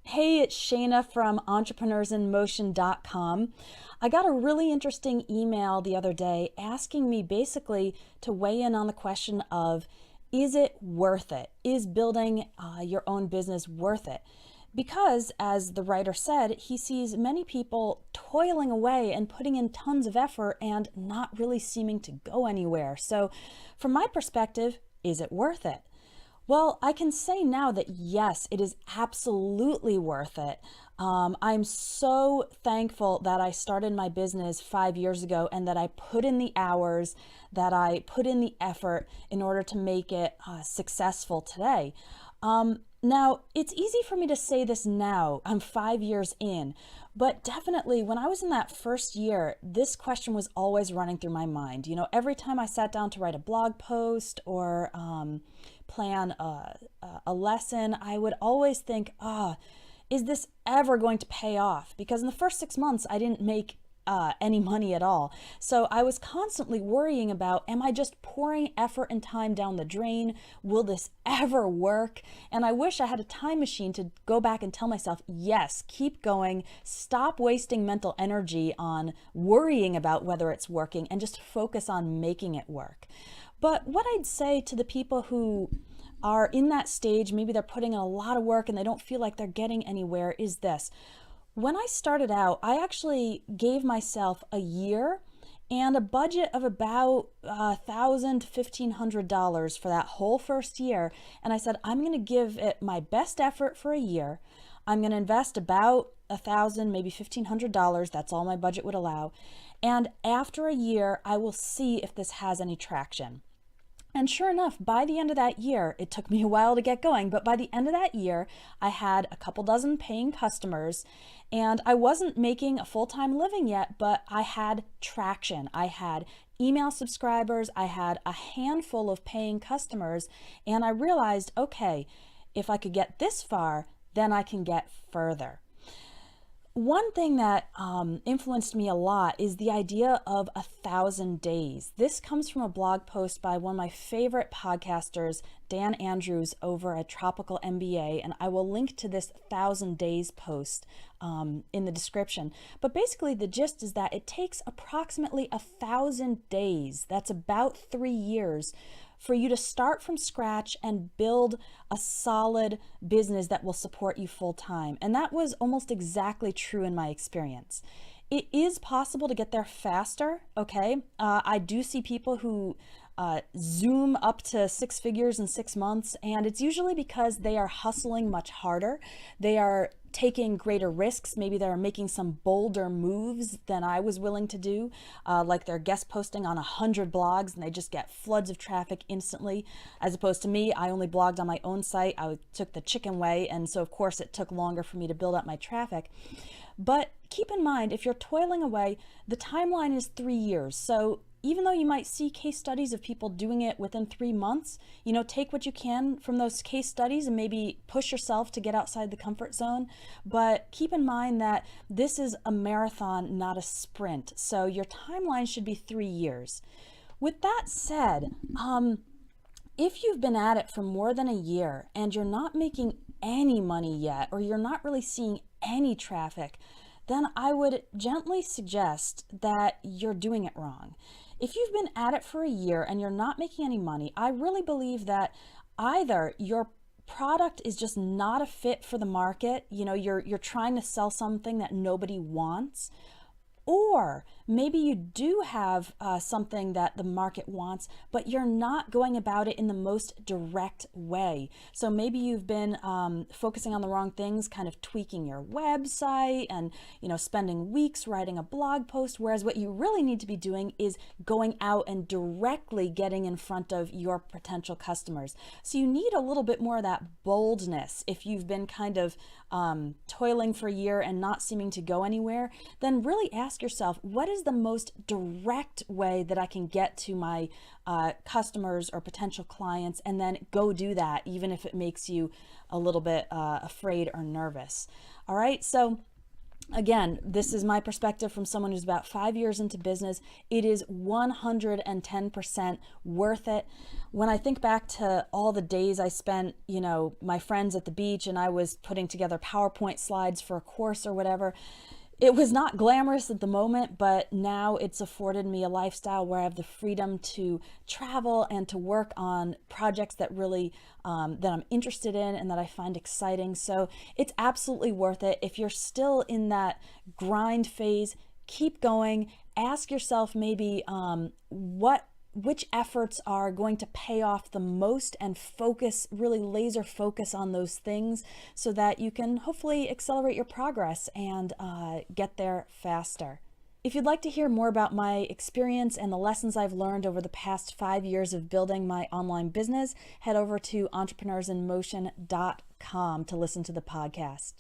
Hey, it's Shayna from entrepreneursinmotion.com. I got a really interesting email the other day asking me basically to weigh in on the question of, is it worth it? Is building your own business worth it? Because, as the writer said, he sees many people toiling away and putting in tons of effort and not really seeming to go anywhere. So, from my perspective, is it worth it? Well, I can say now that yes, it is absolutely worth it. I'm so thankful that I started my business 5 years ago and that I put in the hours, that I put in the effort in order to make it successful today. Now, it's easy for me to say this now. I'm 5 years in, but definitely when I was in that first year, this question was always running through my mind. You know, every time I sat down to write a blog post or plan a lesson, I would always think, is this ever going to pay off? Because in the first 6 months, I didn't make any money at all. So I was constantly worrying about, am I just pouring effort and time down the drain? Will this ever work? And I wish I had a time machine to go back and tell myself, yes, keep going. Stop wasting mental energy on worrying about whether it's working and just focus on making it work. But what I'd say to the people who are in that stage, maybe they're putting in a lot of work and they don't feel like they're getting anywhere, is this. When I started out, I actually gave myself a year and a budget of about $1,000 to $1,500 for that whole first year. And I said, I'm going to give it my best effort for a year. I'm going to invest about $1,000, maybe $1,500. That's all my budget would allow. And after a year, I will see if this has any traction. And sure enough, by the end of that year, it took me a while to get going, but by the end of that year, I had a couple dozen paying customers and I wasn't making a full-time living yet, but I had traction. I had email subscribers, I had a handful of paying customers, and I realized, okay, if I could get this far, then I can get further. One thing that influenced me a lot is the idea of 1,000 days. This comes from a blog post by one of my favorite podcasters, Dan Andrews, over at Tropical MBA, and I will link to this 1,000 days post in the description. But basically the gist is that it takes approximately 1,000 days, that's about 3 years, for you to start from scratch and build a solid business that will support you full time. And that was almost exactly true in my experience. It is possible to get there faster, okay? I do see people who zoom up to 6 figures in 6 months, and it's usually because they are hustling much harder. They are taking greater risks. Maybe they're making some bolder moves than I was willing to do, like they're guest posting on 100 blogs and they just get floods of traffic instantly, as opposed to me. I only blogged on my own site. I took the chicken way, and so of course it took longer for me to build up my traffic. But keep in mind, if you're toiling away, the timeline is 3 years. So even though you might see case studies of people doing it within 3 months, you know, take what you can from those case studies and maybe push yourself to get outside the comfort zone. But keep in mind that this is a marathon, not a sprint. So your timeline should be 3 years. With that said, if you've been at it for more than a year and you're not making any money yet, or you're not really seeing any traffic, then I would gently suggest that you're doing it wrong. If you've been at it for a year and you're not making any money, I really believe that either your product is just not a fit for the market, you know, you're trying to sell something that nobody wants, or maybe you do have something that the market wants, but you're not going about it in the most direct way. So maybe you've been focusing on the wrong things, kind of tweaking your website and, you know, spending weeks writing a blog post, whereas what you really need to be doing is going out and directly getting in front of your potential customers. So you need a little bit more of that boldness. If you've been kind of toiling for a year and not seeming to go anywhere, then really ask yourself, what is the most direct way that I can get to my customers or potential clients, and then go do that, even if it makes you a little bit afraid or nervous. All right, so Again, this is my perspective from someone who's about 5 years into business. It is 110% worth it. When I think back to all the days I spent, my friends at the beach, and I was putting together PowerPoint slides for a course or whatever, it was not glamorous at the moment, but now it's afforded me a lifestyle where I have the freedom to travel and to work on projects that really that I'm interested in and that I find exciting. So it's absolutely worth it. If you're still in that grind phase, keep going. Ask yourself maybe which efforts are going to pay off the most, and really laser focus on those things so that you can hopefully accelerate your progress and get there faster. If you'd like to hear more about my experience and the lessons I've learned over the past 5 years of building my online business, head over to entrepreneursinmotion.com to listen to the podcast.